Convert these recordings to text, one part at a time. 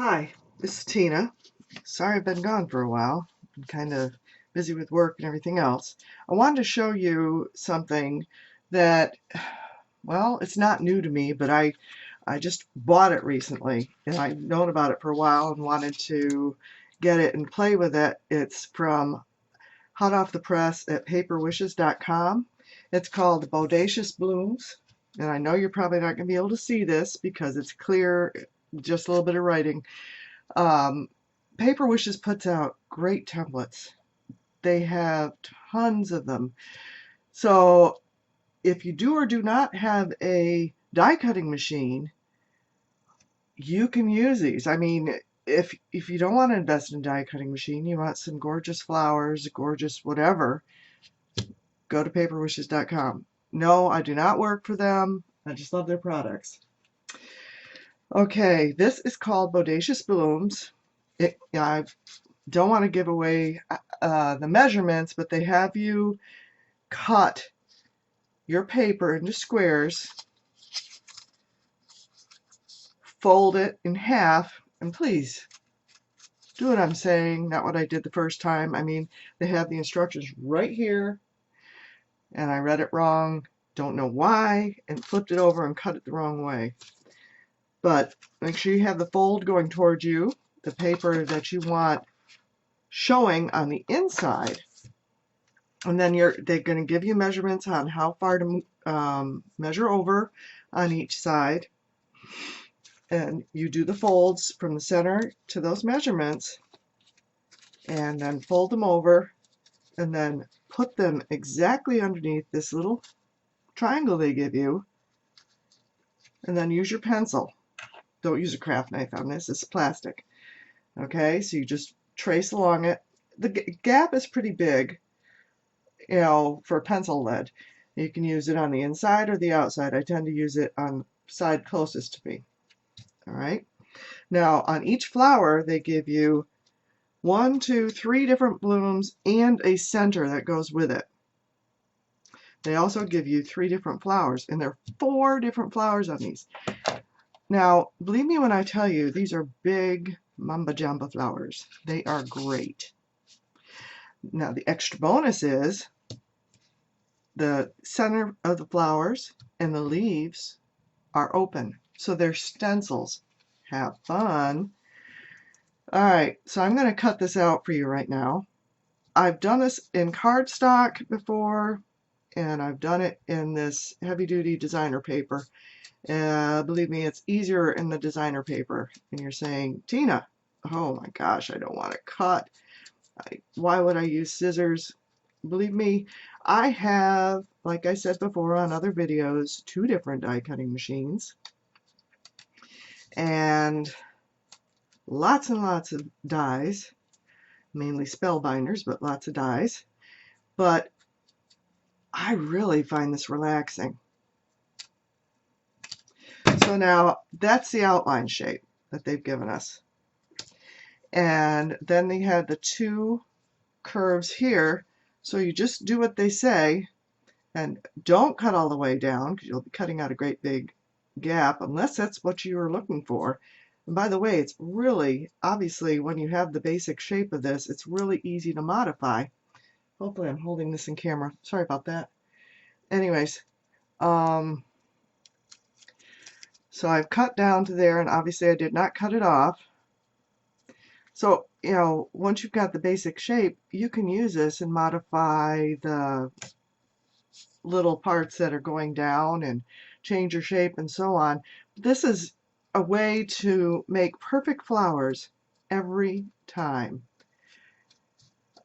Hi, this is Tina. Sorry I've been gone for a while. I'm kind of busy with work and everything else. I wanted to show you something that, well, it's not new to me, but I just bought it recently, and I've known about it for a while and wanted to get it and play with it. It's from hot off the press at paperwishes.com. It's called Bodacious Blooms, and I know you're probably not going to be able to see this because it's clear, just a little bit of writing. Um, Paper Wishes puts out great templates. They have tons of them. So if you do or do not have a die cutting machine, you can use these. I mean, if you don't want to invest in a die cutting machine, you want some gorgeous flowers, gorgeous whatever, go to paperwishes.com. No, I do not work for them. I just love their products. Okay, this is called Bodacious Blooms. I don't want to give away the measurements, but they have you cut your paper into squares, fold it in half, and please do what I'm saying, not what I did the first time. I mean, they have the instructions right here, and I read it wrong, don't know why, and flipped it over and cut it the wrong way. But make sure you have the fold going towards you, the paper that you want showing on the inside, and then they're going to give you measurements on how far to measure over on each side, and you do the folds from the center to those measurements, and then fold them over, and then put them exactly underneath this little triangle they give you, and then use your pencil. Don't use a craft knife on this, it's plastic. Okay, so you just trace along it. The gap is pretty big, you know, for pencil lead. You can use it on the inside or the outside. I tend to use it on the side closest to me. All right. Now on each flower they give you 1, 2, 3 different blooms and a center that goes with it. They also give you 3 different flowers, and there are 4 different flowers on these. Now, believe me when I tell you, these are big mamba jamba flowers. They are great. Now, the extra bonus is the center of the flowers and the leaves are open, so they're stencils. Have fun. All right, so I'm going to cut this out for you right now. I've done this in cardstock before, and I've done it in this heavy-duty designer paper. Believe me, it's easier in the designer paper. And you're saying, Tina, oh my gosh, I don't want to cut. Why would I use scissors? Believe me, I have, like I said before on other videos, 2 different die cutting machines. And lots and lots of dies, mainly spellbinders, but lots of dies. But I really find this relaxing. So now that's the outline shape that they've given us. And then they had the 2 curves here. So you just do what they say and don't cut all the way down because you'll be cutting out a great big gap unless that's what you were looking for. And by the way, it's really, obviously, when you have the basic shape of this, it's really easy to modify. Hopefully I'm holding this in camera. Sorry about that. Anyways, so I've cut down to there, and obviously I did not cut it off. So, you know, once you've got the basic shape, you can use this and modify the little parts that are going down and change your shape and so on. This is a way to make perfect flowers every time.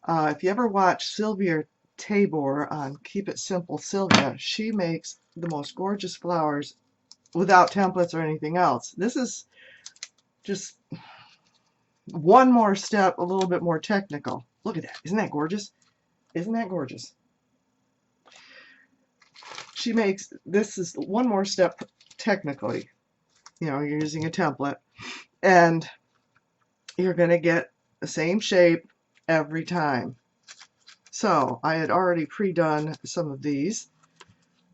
If you ever watch Sylvia Tabor on Keep It Simple Sylvia, she makes the most gorgeous flowers without templates or anything else. This is just one more step, a little bit more technical. Look at that. Isn't that gorgeous? Isn't that gorgeous? She makes, this is one more step technically. You know, you're using a template, and you're going to get the same shape every time. So I had already pre-done some of these,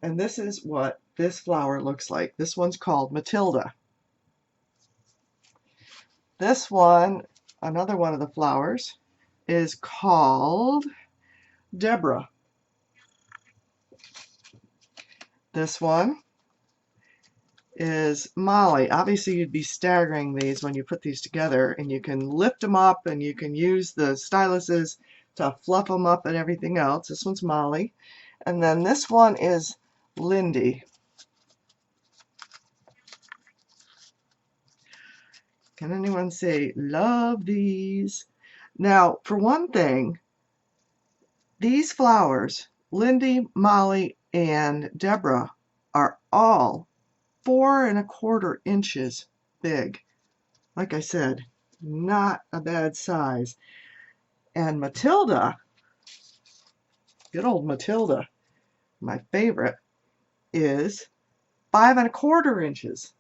and this is what this flower looks like. This one's called Matilda. This one, another one of the flowers, is called Deborah. This one is Molly. Obviously you'd be staggering these when you put these together, and you can lift them up and you can use the styluses to fluff them up and everything else. This one's Molly. And then this one is Lindy. Can anyone say, love these? Now, for one thing, these flowers, Lindy, Molly, and Deborah, are all 4¼ inches big. Like I said, not a bad size. And Matilda, good old Matilda, my favorite, is 5¼ inches.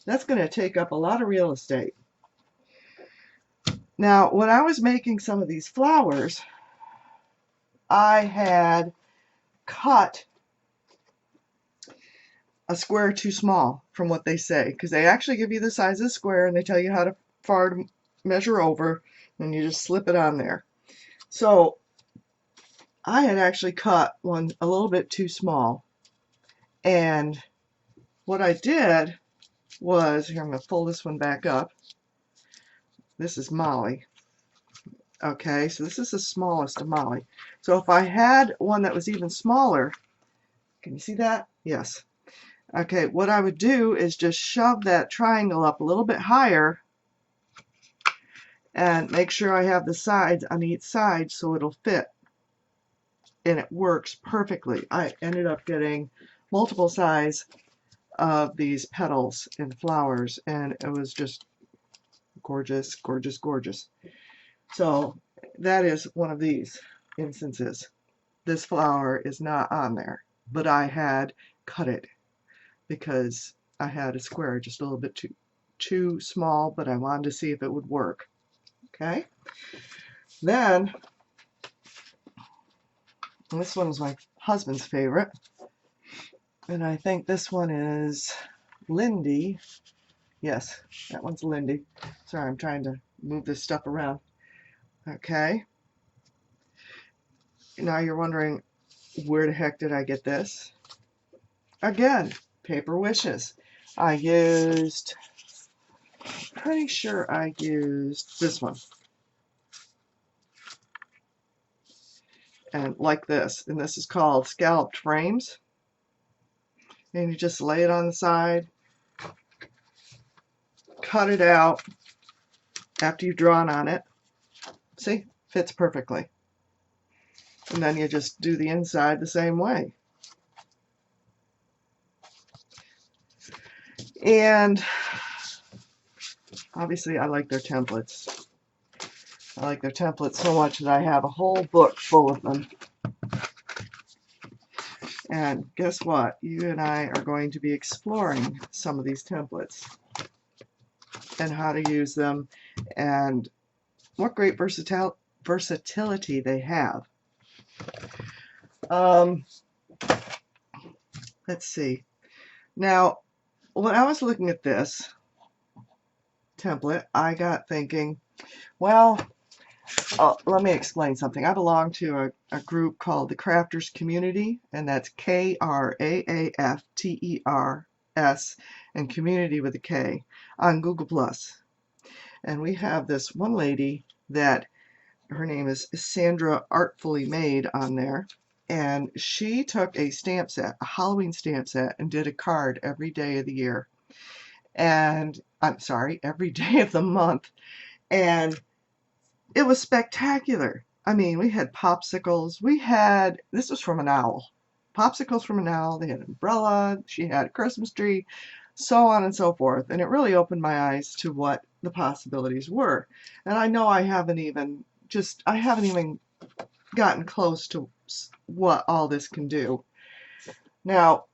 That's going to take up a lot of real estate. Now, when I was making some of these flowers, I had cut a square too small from what they say, because they actually give you the size of the square and they tell you how far to measure over, and you just slip it on there. So I had actually cut one a little bit too small, and what I did was, here, I'm going to pull this one back up. This is Molly. Okay, so this is the smallest of Molly. So if I had one that was even smaller, can you see that? Yes. Okay, what I would do is just shove that triangle up a little bit higher and make sure I have the sides on each side so it'll fit. And it works perfectly. I ended up getting multiple size of these petals and flowers, and it was just gorgeous, gorgeous, gorgeous. So that is one of these instances. This flower is not on there, but I had cut it because I had a square just a little bit too small, but I wanted to see if it would work. Okay. Then, this one is my husband's favorite, and I think this one is Lindy. Yes, that one's Lindy. Sorry, I'm trying to move this stuff around. Okay. Now you're wondering, where the heck did I get this? Again, Paper Wishes. I used, pretty sure I used this one. And like this. And this is called Scalloped Frames. And you just lay it on the side, cut it out after you've drawn on it. See? Fits perfectly. And then you just do the inside the same way. And obviously I like their templates. I like their templates so much that I have a whole book full of them. And guess what? You and I are going to be exploring some of these templates and how to use them and what great versatility they have. Let's see. Now, when I was looking at this template, I got thinking, well, let me explain something. I belong to a group called the Crafters Community, and that's KRAAFTERS, and community with a K, on Google+. And we have this one lady that, her name is Sandra Artfully Made on there, and she took a stamp set, a Halloween stamp set, and did a card every day of the year. And, I'm sorry, every day of the month. And it was spectacular. I mean, we had popsicles. We had, this was from an owl. Popsicles from an owl. They had an umbrella. She had a Christmas tree, so on and so forth. And it really opened my eyes to what the possibilities were. And I know I haven't even gotten close to what all this can do. Now,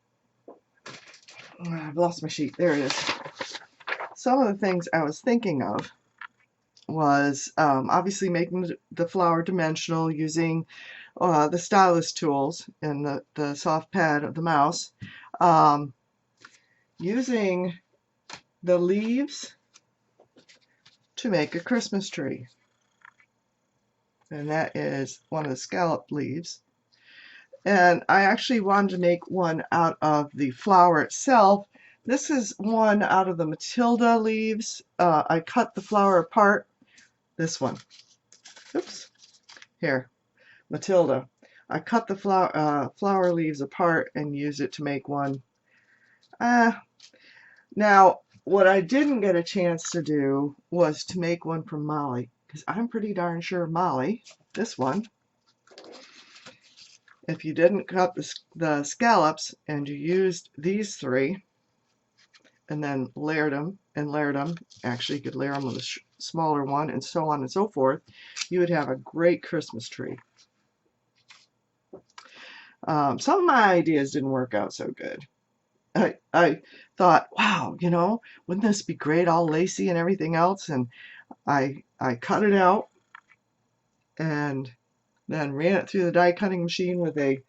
I've lost my sheet. There it is. Some of the things I was thinking of was obviously making the flower dimensional using the stylus tools and the soft pad of the mouse, using the leaves to make a Christmas tree. And that is one of the scallop leaves. And I actually wanted to make one out of the flower itself. This is one out of the Matilda leaves. I cut the flower apart. This one. Oops. Here. Matilda. I cut the flower leaves apart and used it to make one. Now, what I didn't get a chance to do was to make one from Molly, because I'm pretty darn sure Molly, this one, if you didn't cut the scallops and you used these three and then layered them and layered them, actually you could layer them with a smaller one and so on and so forth, you would have a great Christmas tree. Some of my ideas didn't work out so good. I thought, wow, you know, wouldn't this be great, all lacy and everything else? And I cut it out and then ran it through the die cutting machine with a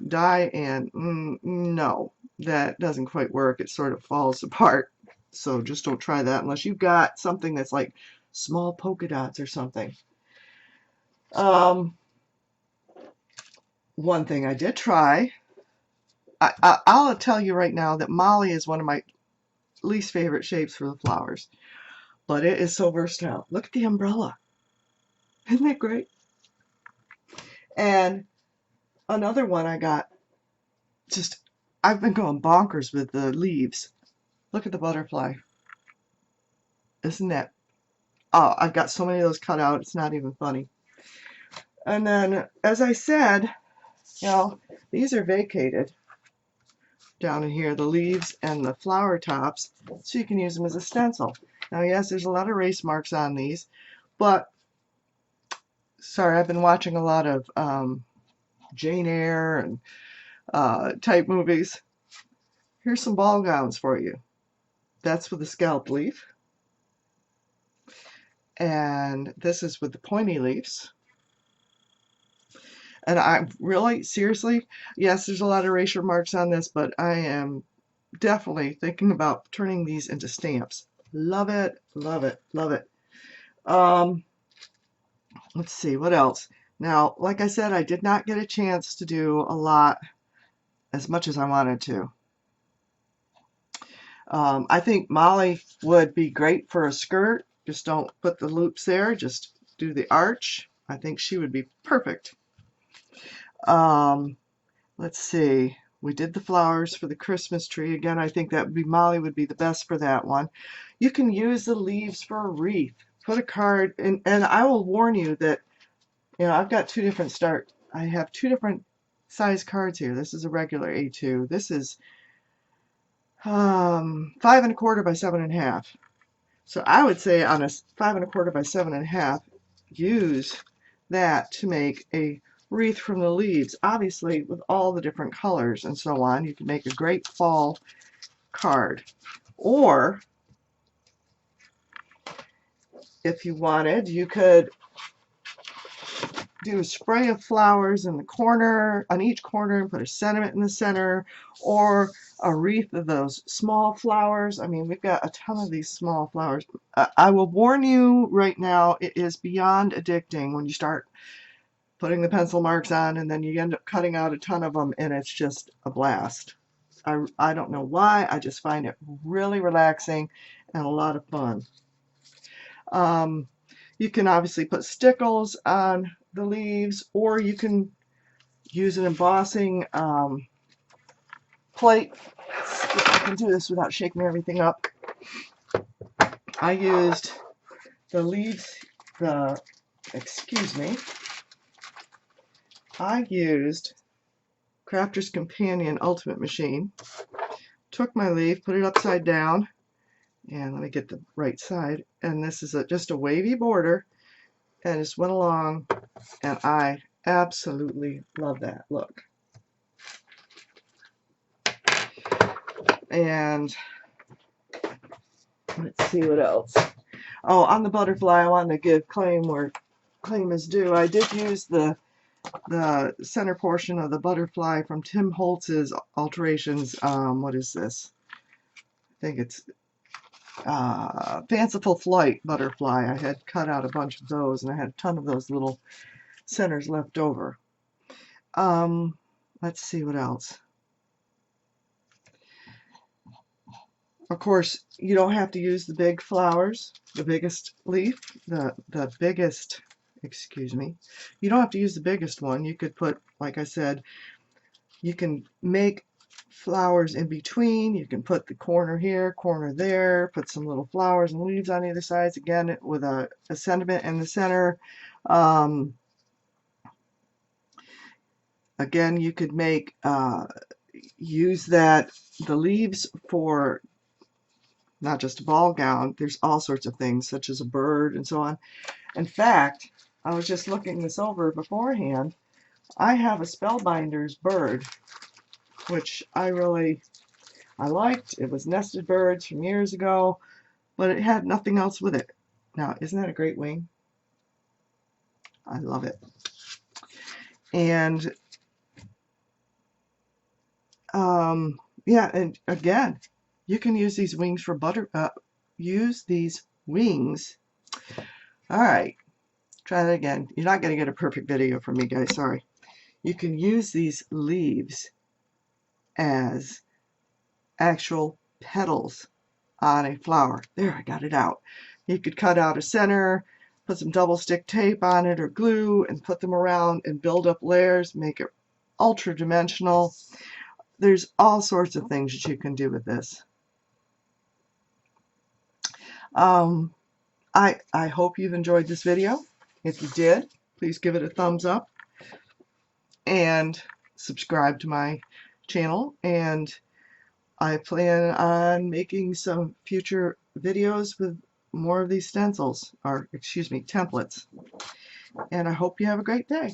die, and no, that doesn't quite work. It sort of falls apart. So just don't try that unless you've got something that's like small polka dots or something. One thing I did try, I'll tell you right now that Molly is one of my least favorite shapes for the flowers, but it is so versatile. Look at the umbrella. Isn't that great? And another one I got, just, I've been going bonkers with the leaves. Look at the butterfly. Isn't that, oh, I've got so many of those cut out, it's not even funny. And then, as I said, you know, these are vacated down in here, the leaves and the flower tops, so you can use them as a stencil. Now, yes, there's a lot of erase marks on these, but, sorry, I've been watching a lot of Jane Eyre and type movies. Here's some ball gowns for you. That's with the scallop leaf. And this is with the pointy leaves. And I really, seriously, yes, there's a lot of erasure marks on this, but I am definitely thinking about turning these into stamps. Love it, love it, love it. Let's see, what else? Now, like I said, I did not get a chance to do a lot, as much as I wanted to. I think Molly would be great for a skirt. Just don't put the loops there, just do the arch. I think she would be perfect. Let's see, we did the flowers for the Christmas tree. Again, I think that would be Molly would be the best for that one. You can use the leaves for a wreath. Put a card, and I will warn you that, you know, I've got two different I have two different size cards here. This is a regular A2. This is 5 1/4 by 7 1/2. So I would say on a 5 1/4 by 7 1/2, use that to make a wreath from the leaves. Obviously, with all the different colors and so on, you can make a great fall card. Or, if you wanted, you could do a spray of flowers in the corner, on each corner, and put a sentiment in the center, or a wreath of those small flowers. I mean, we've got a ton of these small flowers. I will warn you right now, it is beyond addicting when you start putting the pencil marks on and then you end up cutting out a ton of them, and it's just a blast. I don't know why, I just find it really relaxing and a lot of fun. You can obviously put stickles on the leaves, or you can use an embossing plate. Let's see if I can do this without shaking everything up. I used the leaves, I used Crafter's Companion Ultimate Machine. Took my leaf, put it upside down, and let me get the right side, and this is just a wavy border, and just went along, and I absolutely love that look. And let's see what else. Oh, on the butterfly, I wanted to give claim where claim is due. I did use the center portion of the butterfly from Tim Holtz's alterations. What is this? I think it's Fanciful Flight butterfly. I had cut out a bunch of those, and I had a ton of those little centers left over. Let's see what else. Of course, you don't have to use the big flowers, the biggest leaf, the biggest, excuse me. You don't have to use the biggest one. You could put, like I said, you can make flowers in between. You can put the corner here, corner there, put some little flowers and leaves on either sides, again, with a sentiment in the center. Again, you could make, use the leaves for not just a ball gown. There's all sorts of things, such as a bird and so on. In fact, I was just looking this over beforehand. I have a Spellbinders bird, which I liked. It was nested birds from years ago, but it had nothing else with it. Now, isn't that a great wing? I love it. And yeah, and again, you can use these wings for use these wings. All right, try that again. You're not going to get a perfect video from me, guys, sorry. You can use these leaves as actual petals on a flower. There, I got it out. You could cut out a center, put some double stick tape on it or glue, and put them around and build up layers, make it ultra dimensional. There's all sorts of things that you can do with this. I hope you've enjoyed this video. If you did, please give it a thumbs up and subscribe to my channel. And I plan on making some future videos with more of these stencils, or excuse me, templates. And I hope you have a great day.